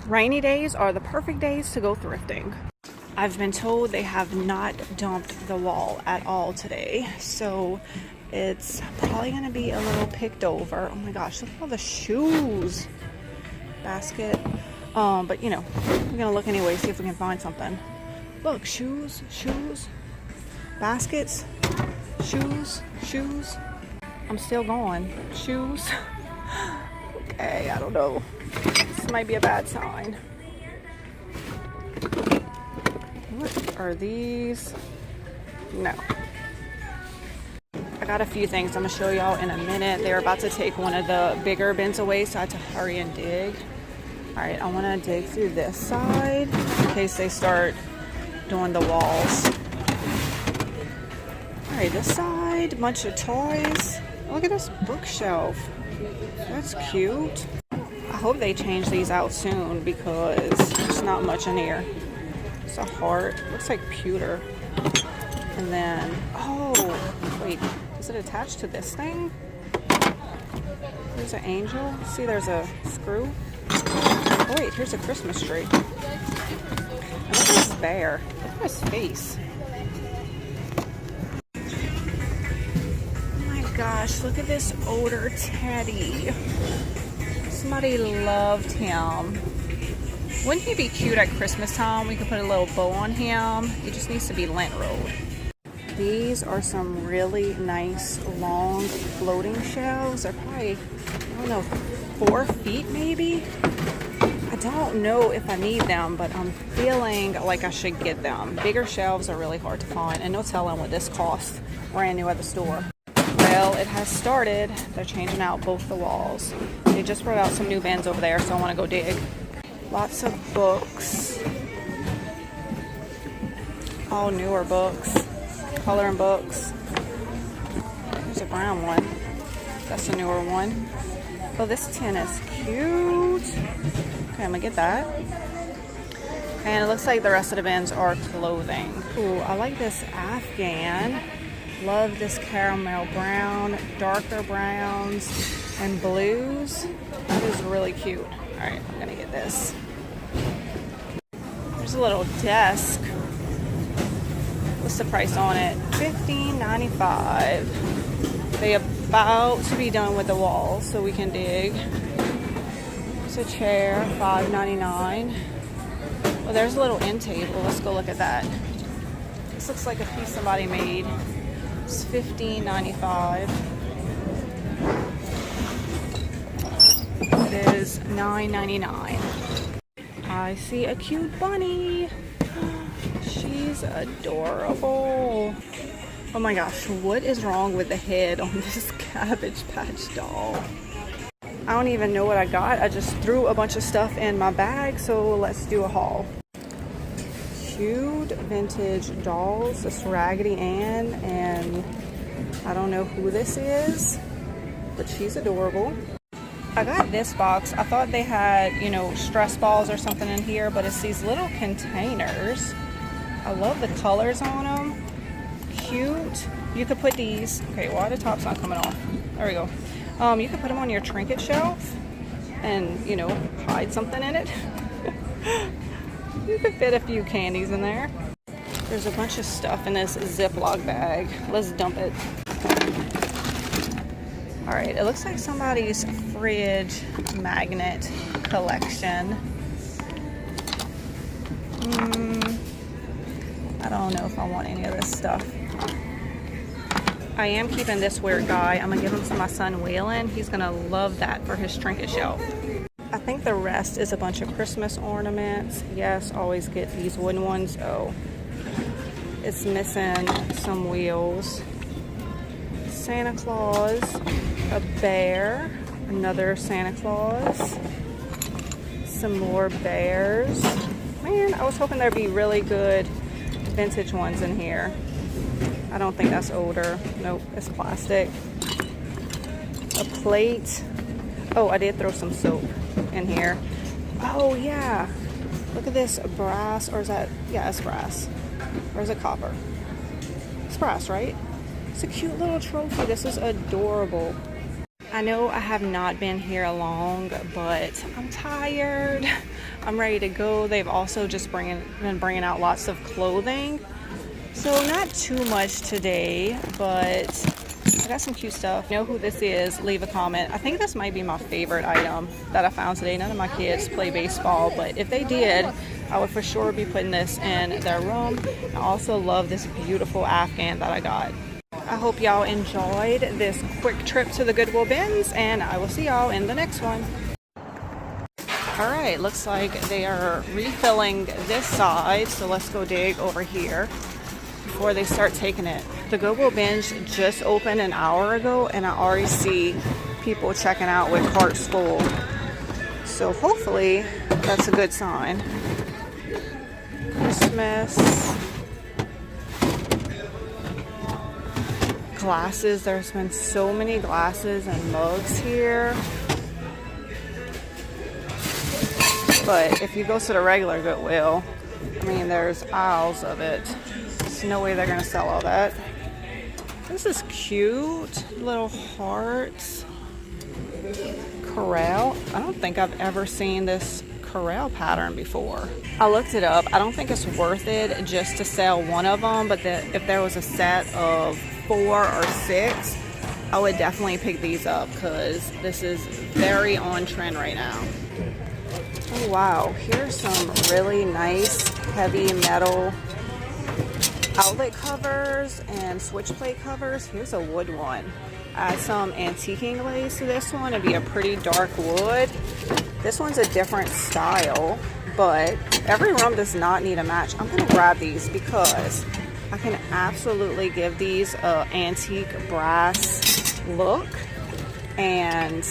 Rainy days are the perfect days to go thrifting. I've been told they have not dumped the wall at all today, so it's probably gonna be a little picked over. Oh my gosh, look at all the shoes. Basket. But you know, we're gonna look anyway, see if we can find something. Look, shoes, baskets, shoes. I'm still going. Shoes. Okay, I don't know. This might be a bad sign. What are these? No. I got a few things I'm gonna show y'all in a minute. They're about to take one of the bigger bins away, so I had to hurry and dig. All right, I wanna dig through this side in case they start doing the walls. All right, this side, bunch of toys. Look at this bookshelf. That's cute. I hope they change these out soon because there's not much in here. It's a heart. Looks like pewter. And then, oh, wait, is it attached to this thing? There's an angel. See, there's a screw. Oh, wait, here's a Christmas tree. And look at this bear. Look at his face. Oh my gosh, look at this older teddy. Somebody loved him. Wouldn't he be cute at Christmas time? We could put a little bow on him. He just needs to be lint rolled. These are some really nice long floating shelves. They're probably, I don't know, 4 feet maybe? I don't know if I need them, but I'm feeling like I should get them. Bigger shelves are really hard to find, and no telling what this costs brand new at the store. Well, it has started. They're changing out both the walls. They just brought out some new bins over there, so I want to go dig. Lots of books. All newer books. Coloring books. There's a brown one. That's a newer one. Oh, this tin is cute. Okay, I'm gonna get that. And it looks like the rest of the bins are clothing. Ooh, I like this Afghan. Love this caramel brown, darker browns, and blues. That is really cute. All right, I'm gonna get this. There's a little desk. What's the price on it? $15.95. They about to be done with the walls, so we can dig. It's a chair, $5.99. Well, there's a little end table. Let's go look at that. This looks like a piece somebody made. It's $15.95. It is $9.99. I see a cute bunny. She's adorable. Oh my gosh, what is wrong with the head on this Cabbage Patch doll? I don't even know what I got. I just threw a bunch of stuff in my bag, so let's do a haul. Cute vintage dolls. This Raggedy Ann, and I don't know who this is, but she's adorable. I got this box. I thought they had, you know, stress balls or something in here, but it's these little containers. I love the colors on them. Cute. You could put these, okay, why the top's not coming off? There we go. You could put them on your trinket shelf and, you know, hide something in it. You could fit a few candies in there. There's a bunch of stuff in this Ziploc bag. Let's dump it. All right, it looks like somebody's fridge magnet collection. I don't know if I want any of this stuff. I am keeping this weird guy. I'm gonna give him to my son Waylon. He's gonna love that for his trinket shelf. I think the rest is a bunch of Christmas ornaments. Yes, always get these wooden ones. Oh, it's missing some wheels. Santa Claus, a bear, another Santa Claus, some more bears. Man, I was hoping there'd be really good vintage ones in here. I don't think that's older. Nope, it's plastic. A plate. Oh, I did throw some soap in here. Oh yeah, look at this brass, or is that, yeah, it's brass. Or is it copper? It's brass, right? It's a cute little trophy. This is adorable. I know I have not been here long, but I'm tired. I'm ready to go. They've also just been bringing out lots of clothing. So not too much today, but I got some cute stuff. You know who this is? Leave a comment. I think this might be my favorite item that I found today. None of my kids play baseball, but if they did, I would for sure be putting this in their room. I also love this beautiful Afghan that I got. I hope y'all enjoyed this quick trip to the Goodwill Bins, and I will see y'all in the next one. All right, looks like they are refilling this side, so let's go dig over here before they start taking it. The Goodwill Bins just opened an hour ago, and I already see people checking out with carts full. So hopefully that's a good sign. Christmas. Glasses, there's been so many glasses and mugs here. But if you go to the regular Goodwill, I mean, there's aisles of it. There's no way they're gonna sell all that. This is cute, little hearts. Corral. I don't think I've ever seen this corral pattern before. I looked it up. I don't think it's worth it just to sell one of them, but if there was a set of 4 or 6, I would definitely pick these up because this is very on trend right now. Oh wow, here's some really nice heavy metal outlet covers and switch plate covers. Here's a wood one. Add some antiquing glaze to this one. It'd be a pretty dark wood. This one's a different style, but every room does not need a match. I'm gonna grab these because I can absolutely give these an antique brass look, and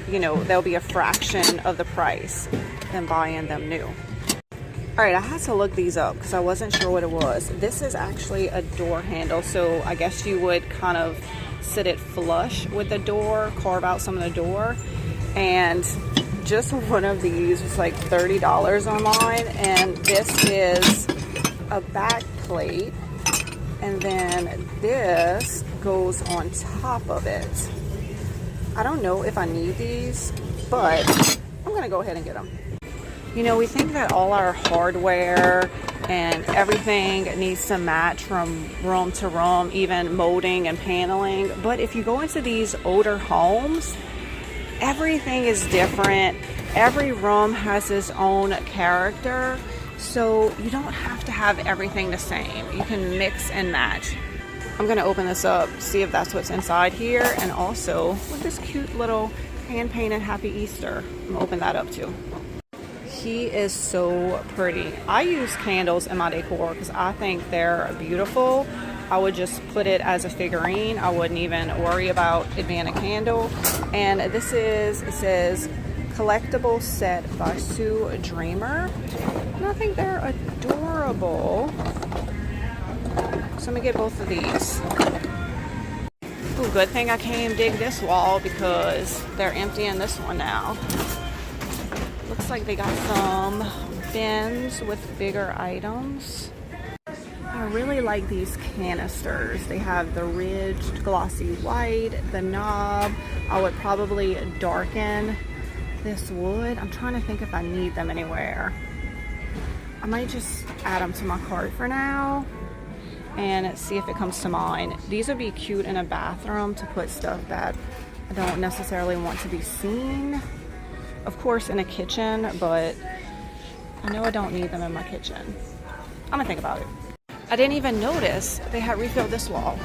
you know, they'll be a fraction of the price than buying them new. All right, I had to look these up because I wasn't sure what it was. This is actually a door handle, so I guess you would kind of sit it flush with the door, carve out some of the door, and just one of these was like $30 online, and this is a back plate, and then this goes on top of it. I don't know if I need these, but I'm gonna go ahead and get them. You know, we think that all our hardware and everything needs to match from room to room, even molding and paneling. But if you go into these older homes, everything is different. Every room has its own character. So you don't have to have everything the same. You can mix and match. I'm gonna open this up, see if that's what's inside here. And also with this cute little hand-painted Happy Easter. I'm gonna open that up too. He is so pretty. I use candles in my decor because I think they're beautiful. I would just put it as a figurine. I wouldn't even worry about it being a candle. And this is, it says, collectible set by Sue Dreamer. And I think they're adorable. So I'm gonna get both of these. Ooh, good thing I came dig this wall because they're emptying this one now. Looks like they got some bins with bigger items. I really like these canisters. They have the ridged glossy white, the knob. I would probably darken this wood. I'm trying to think if I need them anywhere. I might just add them to my cart for now and see if it comes to mind. These would be cute in a bathroom to put stuff that I don't necessarily want to be seen. Of course in a kitchen, but I know I don't need them in my kitchen. I'm gonna think about it. I didn't even notice they had refilled this wall.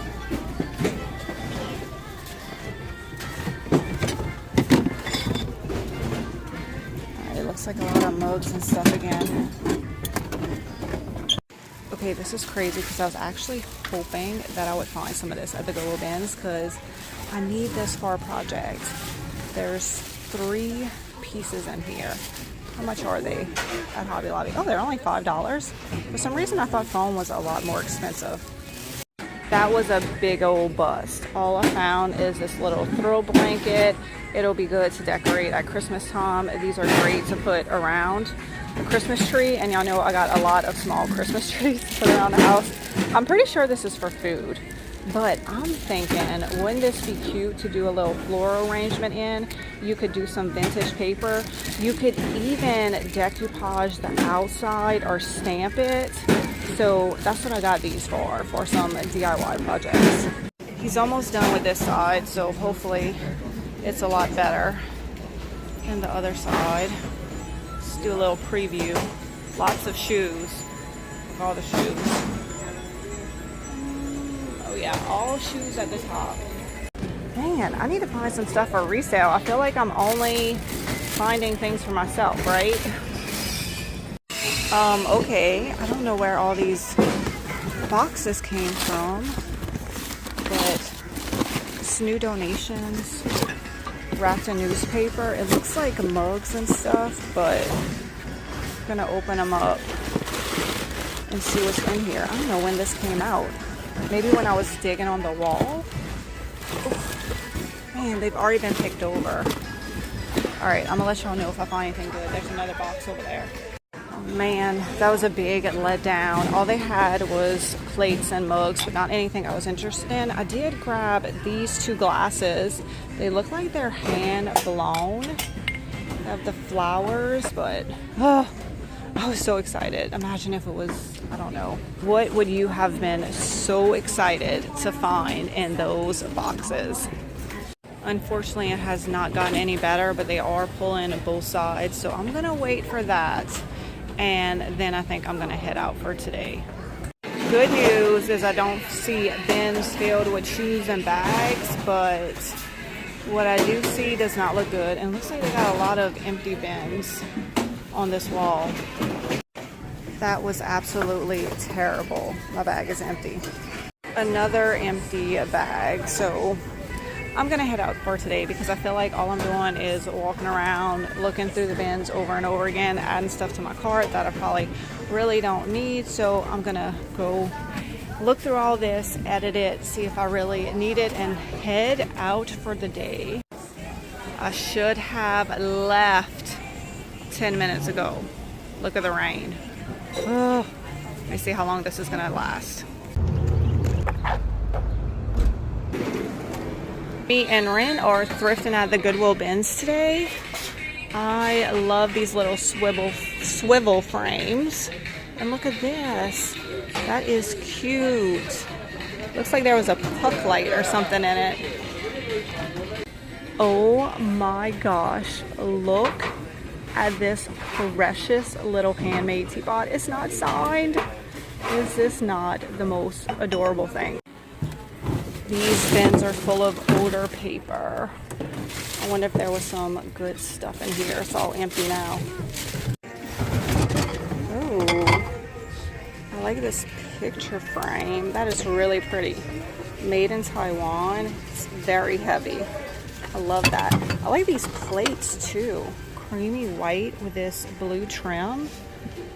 Alright, it looks like a lot of mugs and stuff again. Okay, this is crazy because I was actually hoping that I would find some of this at the Goodwill Bins because I need this for a project. There's 3 pieces in here. How much are they at Hobby Lobby? Oh, they're only $5. For some reason, I thought foam was a lot more expensive. That was a big old bust. All I found is this little throw blanket. It'll be good to decorate at Christmas time. These are great to put around the Christmas tree, and y'all know I got a lot of small Christmas trees to put around the house. I'm pretty sure this is for food, But I'm thinking, wouldn't this be cute to do a little floral arrangement in? You could do some vintage paper. You could even decoupage the outside or stamp it. So that's what I got these for some DIY projects. He's almost done with this side, so hopefully it's a lot better than the other side. Let's do a little preview. Lots of shoes. Look, all the shoes. Oh yeah, all shoes at the top. Man, I need to find some stuff for resale. I feel like I'm only finding things for myself, right? Okay, I don't know where all these boxes came from, but it's new donations, wrapped in newspaper. It looks like mugs and stuff, but I'm gonna open them up and see what's in here. I don't know when this came out. Maybe when I was digging on the wall. Oh, man, they've already been picked over. All right, I'm gonna let y'all know if I find anything good. There's another box over there. Oh, man, that was a big letdown. All they had was plates and mugs, but not anything I was interested in. I did grab these two glasses. They look like they're hand blown. They have the flowers, but I was so excited. Imagine if it was, I don't know. What would you have been so excited to find in those boxes? Unfortunately, it has not gotten any better, but they are pulling both sides. So I'm gonna wait for that. And then I think I'm gonna head out for today. Good news is I don't see bins filled with shoes and bags, but what I do see does not look good. And it looks like they got a lot of empty bins on this wall. That was absolutely terrible. My bag is empty. Another empty bag. So I'm gonna head out for today because I feel like all I'm doing is walking around, looking through the bins over and over again, adding stuff to my cart that I probably really don't need. So I'm gonna go look through all this, edit it, see if I really need it, and head out for the day. I should have left 10 minutes ago. Look at the rain. Oh, let me see how long this is gonna last. Me and Ren are thrifting at the Goodwill Bins today. I love these little swivel frames. And look at this. That is cute. Looks like there was a puck light or something in it. Oh my gosh. Look at this precious little handmade teapot. It's not signed. Is this not the most adorable thing? These bins are full of older paper. I wonder if there was some good stuff in here. It's all empty now. Oh, I like this picture frame. That is really pretty. Made in Taiwan. It's very heavy. I love that. I like these plates too. Creamy white with this blue trim.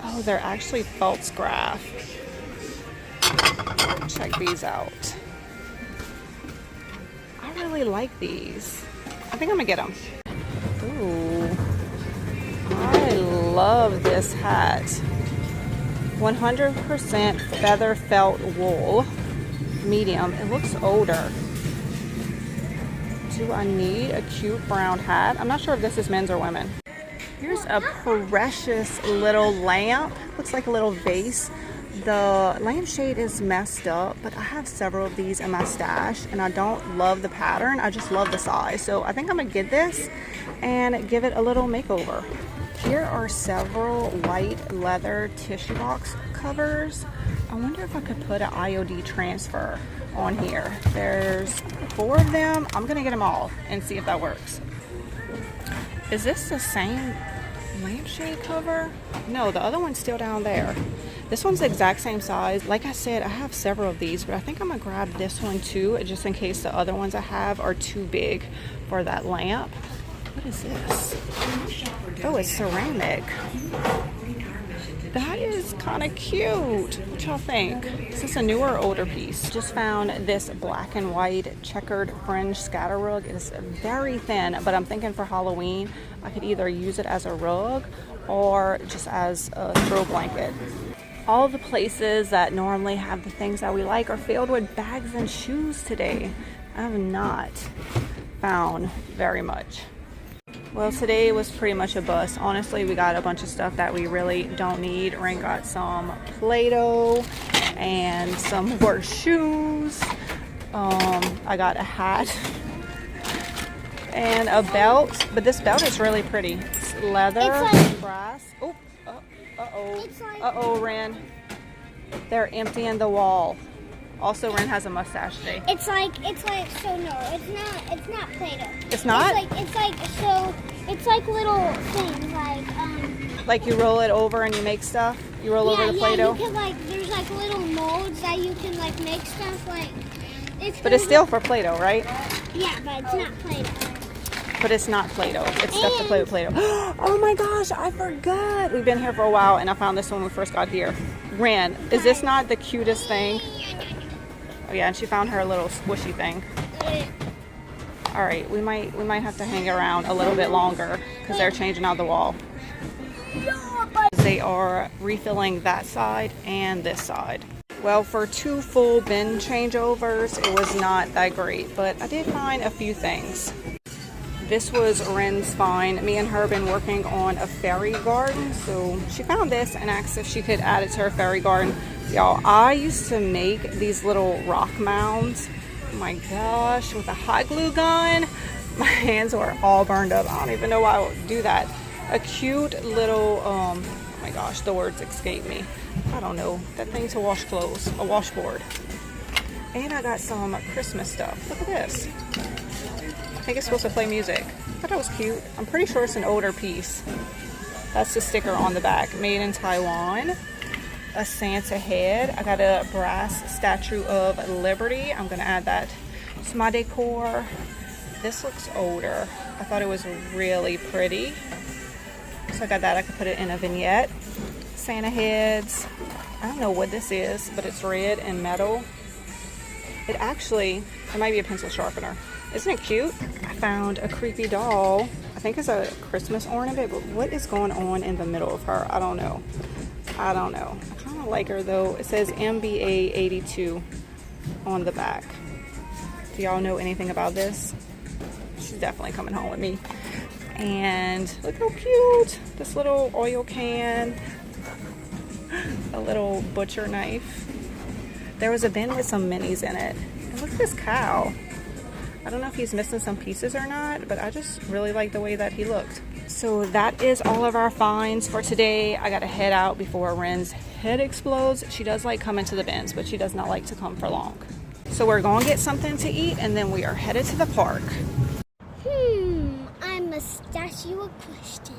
Oh, they're actually feldspar. Check these out. I really like these. I think I'm gonna get them. Ooh, I love this hat. 100% feather felt wool, medium. It looks older. Do I need a cute brown hat? I'm not sure if this is men's or women. Here's a precious little lamp. Looks like a little vase. The lampshade is messed up, but I have several of these in my stash and I don't love the pattern. I just love the size. So I think I'm gonna get this and give it a little makeover. Here are several white leather tissue box covers. I wonder if I could put an IOD transfer on here. There's 4 of them. I'm gonna get them all and see if that works. Is this the same lampshade cover? No, the other one's still down there. This one's the exact same size. Like I said, I have several of these, but I think I'm gonna grab this one too, just in case the other ones I have are too big for that lamp. What is this? Oh, it's ceramic. That is kind of cute. What y'all think? Is this a newer or older piece? Just found this black and white checkered fringe scatter rug. It is very thin, but I'm thinking for Halloween, I could either use it as a rug or just as a throw blanket. All the places that normally have the things that we like are filled with bags and shoes today. I have not found very much. Well, today was pretty much a bust. Honestly, we got a bunch of stuff that we really don't need. Ren got some Play-Doh and some more shoes. I got a hat and a belt, but this belt is really pretty. It's leather, like, brass. Oh, uh-oh. Like, uh-oh, Ren. They're emptying the wall. Also, Ren has a mustache today. It's like, so no, it's not Play-Doh. It's not? It's like little things, like you roll it over and you make stuff? You roll over the Play-Doh? Yeah, you can, there's like little molds that you can like make stuff like. But it's still for Play-Doh, right? Yeah, but it's not Play-Doh. But it's not Play-Doh. It's stuff to play with Play-Doh. Oh my gosh, I forgot. We've been here for a while and I found this when we first got here. Ren, is this not the cutest thing? Oh yeah, and she found her little squishy thing. All right, we might have to hang around a little bit longer because they're changing out the wall. They are refilling that side and this side. Well, for 2 full bin changeovers, it was not that great, but I did find a few things. This was Ren's find. Me and her have been working on a fairy garden, so she found this and asked if she could add it to her fairy garden. Y'all, I used to make these little rock mounds. Oh my gosh, with a hot glue gun. My hands were all burned up. I don't even know why I would do that. A cute little, oh my gosh, the words escape me. I don't know, that thing to wash clothes, a washboard. And I got some Christmas stuff. Look at this. I think it's supposed to play music. I thought that was cute. I'm pretty sure it's an older piece. That's the sticker on the back. Made in Taiwan. A Santa head. I got a brass Statue of Liberty. I'm going to add that to my decor. This looks older. I thought it was really pretty. So I got that. I could put it in a vignette. Santa heads. I don't know what this is, but it's red and metal. It might be a pencil sharpener. Isn't it cute? I found a creepy doll. I think it's a Christmas ornament, but what is going on in the middle of her? I don't know. I kind of like her though. It says MBA 82 on the back. Do y'all know anything about this? She's definitely coming home with me. And look how cute. This little oil can. A little butcher knife. There was a bin with some minis in it. And look at this cow. I don't know if he's missing some pieces or not, but I just really like the way that he looked. So that is all of our finds for today. I gotta head out before Ren's head explodes. She does like coming to the bins, but she does not like to come for long. So we're gonna get something to eat and then we are headed to the park. I'm a statue of question.